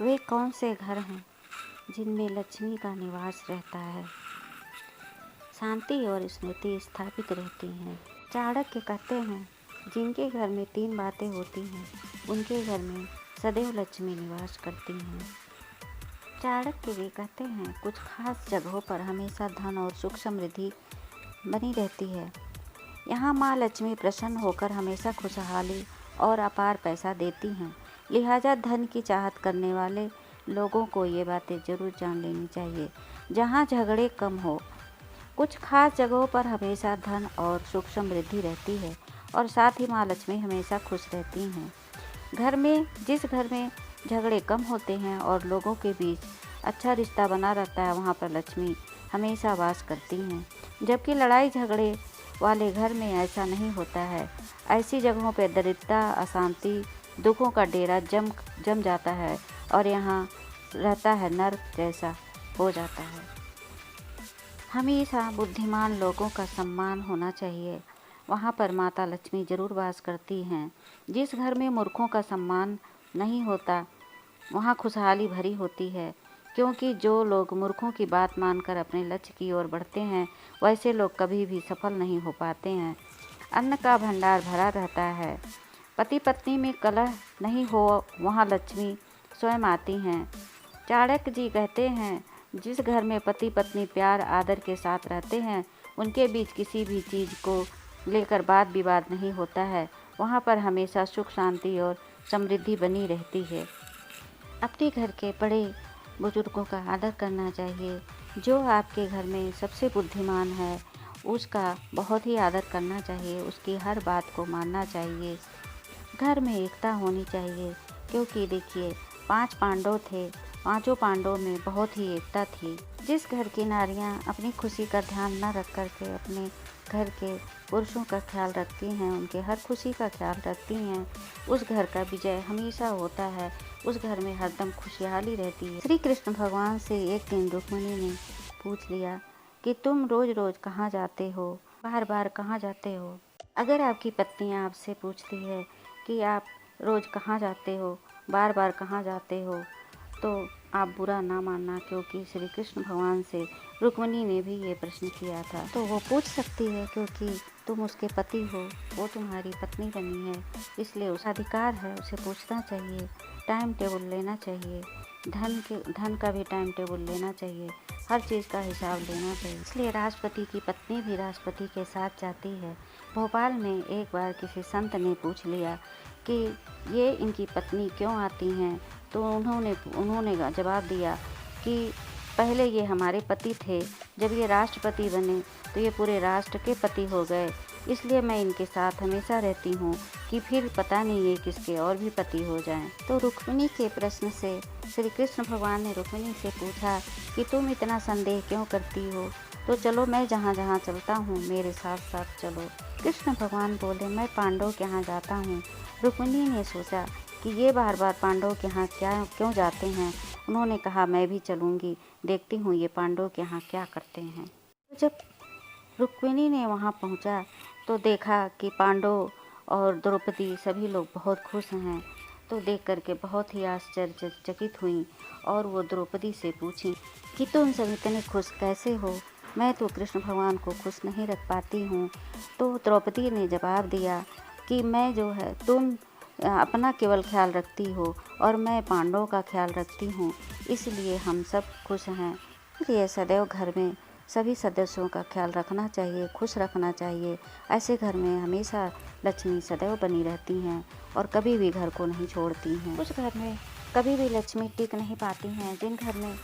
वे कौन से घर हैं जिनमें लक्ष्मी का निवास रहता है, शांति और स्मृति स्थापित रहती हैं। चाणक्य कहते हैं, जिनके घर में 3 बातें होती हैं, उनके घर में सदैव लक्ष्मी निवास करती हैं। चाणक्य भी कहते हैं, कुछ खास जगहों पर हमेशा धन और सुख समृद्धि बनी रहती है। यहाँ माँ लक्ष्मी प्रसन्न होकर हमेशा खुशहाली और अपार पैसा देती हैं। लिहाजा धन की चाहत करने वाले लोगों को ये बातें जरूर जान लेनी चाहिए। जहाँ झगड़े कम हो, कुछ खास जगहों पर हमेशा धन और सुख समृद्धि रहती है और साथ ही माँ लक्ष्मी हमेशा खुश रहती हैं। जिस घर में झगड़े कम होते हैं और लोगों के बीच अच्छा रिश्ता बना रहता है, वहाँ पर लक्ष्मी हमेशा वास करती हैं। जबकि लड़ाई झगड़े वाले घर में ऐसा नहीं होता है। ऐसी जगहों पर दरिद्रता, अशांति, दुखों का डेरा जम जाता है और यहाँ रहता है नर्क जैसा हो जाता है। हमेशा बुद्धिमान लोगों का सम्मान होना चाहिए। वहाँ पर माता लक्ष्मी जरूर वास करती हैं। जिस घर में मूर्खों का सम्मान नहीं होता, वहाँ खुशहाली भरी होती है, क्योंकि जो लोग मूर्खों की बात मानकर अपने लक्ष्य की ओर बढ़ते हैं, वैसे लोग कभी भी सफल नहीं हो पाते हैं। अन्न का भंडार भरा रहता है। पति पत्नी में कलह नहीं हो, वहाँ लक्ष्मी स्वयं आती हैं। चाणक्य जी कहते हैं, जिस घर में पति पत्नी प्यार आदर के साथ रहते हैं, उनके बीच किसी भी चीज़ को लेकर वाद विवाद नहीं होता है। वहाँ पर हमेशा सुख शांति और समृद्धि बनी रहती है। अपने घर के बड़े बुजुर्गों का आदर करना चाहिए। जो आपके घर में सबसे बुद्धिमान है, उसका बहुत ही आदर करना चाहिए, उसकी हर बात को मानना चाहिए। घर में एकता होनी चाहिए, क्योंकि देखिए 5 पांडव थे, 5 पांडवों में बहुत ही एकता थी। जिस घर की नारियां अपनी खुशी का ध्यान न रख कर के अपने घर के पुरुषों का ख्याल रखती हैं, उनके हर खुशी का ख्याल रखती हैं, उस घर का विजय हमेशा होता है। उस घर में हरदम खुशहाली रहती है। श्री कृष्ण भगवान से एक दिन रुक्मिणी ने पूछ लिया कि तुम रोज रोज कहाँ जाते हो, बार बार कहाँ जाते हो। अगर आपकी पत्नी आपसे पूछती है कि आप रोज़ कहाँ जाते हो, बार बार कहाँ जाते हो, तो आप बुरा ना मानना, क्योंकि श्री कृष्ण भगवान से रुक्मिणी ने भी ये प्रश्न किया था। तो वो पूछ सकती है, क्योंकि तुम उसके पति हो, वो तुम्हारी पत्नी बनी है, इसलिए उसका अधिकार है, उसे पूछना चाहिए। टाइम टेबल लेना चाहिए, धन का भी टाइम टेबल लेना चाहिए, हर चीज़ का हिसाब लेना चाहिए। इसलिए राष्ट्रपति की पत्नी भी राष्ट्रपति के साथ जाती है। भोपाल में एक बार किसी संत ने पूछ लिया कि ये इनकी पत्नी क्यों आती हैं, तो उन्होंने जवाब दिया कि पहले ये हमारे पति थे, जब ये राष्ट्रपति बने तो ये पूरे राष्ट्र के पति हो गए, इसलिए मैं इनके साथ हमेशा रहती हूँ कि फिर पता नहीं ये किसके और भी पति हो जाएं। तो रुक्मिणी के प्रश्न से श्री कृष्ण भगवान ने रुक्मिणी से पूछा कि तुम इतना संदेह क्यों करती हो, तो चलो मैं जहाँ जहाँ चलता हूँ मेरे साथ साथ चलो। कृष्ण भगवान बोले, मैं पांडव के यहाँ जाता हूँ। रुक्मिणी ने सोचा कि ये बार बार पांडव के यहाँ क्यों जाते हैं। उन्होंने कहा, मैं भी चलूँगी, देखती हूँ ये पांडव के यहाँ क्या करते हैं। जब रुक्मिणी ने वहाँ पहुँचा तो देखा कि पांडव और द्रौपदी सभी लोग बहुत खुश हैं। तो देख करके बहुत ही आश्चर्यचकित हुई और वो द्रौपदी से पूछी कि तुम सब इतने खुश कैसे हो, मैं तो कृष्ण भगवान को खुश नहीं रख पाती हूँ। तो द्रौपदी ने जवाब दिया कि मैं जो है, तुम अपना केवल ख्याल रखती हो और मैं पांडवों का ख्याल रखती हूँ, इसलिए हम सब खुश हैं। इसलिए सदैव घर में सभी सदस्यों का ख्याल रखना चाहिए, खुश रखना चाहिए। ऐसे घर में हमेशा लक्ष्मी सदैव बनी रहती हैं और कभी भी घर को नहीं छोड़ती हैं। कुछ घर में कभी भी लक्ष्मी टिक नहीं पाती हैं। जिन घर में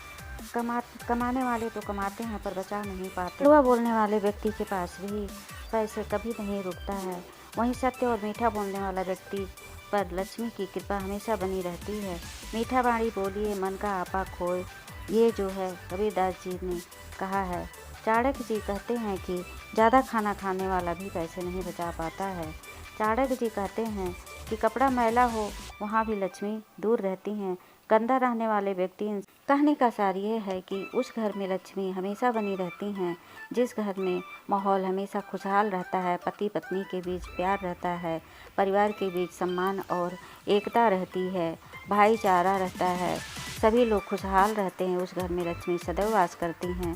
कमाने वाले तो कमाते हैं पर बचा नहीं पाते। कड़वा बोलने वाले व्यक्ति के पास भी पैसे कभी नहीं रुकता है। वहीं सत्य और मीठा बोलने वाला व्यक्ति पर लक्ष्मी की कृपा हमेशा बनी रहती है। मीठा बाणी बोलिए, मन का आपा खोए, ये जो है कबीरदास जी ने कहा है। चाणक्य जी कहते हैं कि ज़्यादा खाना खाने वाला भी पैसे नहीं बचा पाता है। चाणक्य जी कहते हैं कि कपड़ा मैला हो वहाँ भी लक्ष्मी दूर रहती हैं। गंदा रहने वाले व्यक्ति। कहने का सार ये है कि उस घर में लक्ष्मी हमेशा बनी रहती हैं जिस घर में माहौल हमेशा खुशहाल रहता है, पति पत्नी के बीच प्यार रहता है, परिवार के बीच सम्मान और एकता रहती है, भाईचारा रहता है, सभी लोग खुशहाल रहते हैं, उस घर में लक्ष्मी सदैव वास करती हैं।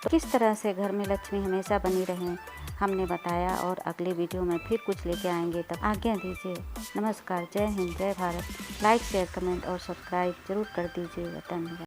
तो किस तरह से घर में लक्ष्मी हमेशा बनी रहें हमने बताया, और अगले वीडियो में फिर कुछ लेके आएंगे। तब आज्ञा दीजिए। नमस्कार। जय हिंद, जय भारत। लाइक, शेयर, कमेंट और सब्सक्राइब जरूर कर दीजिएगा। धन्यवाद।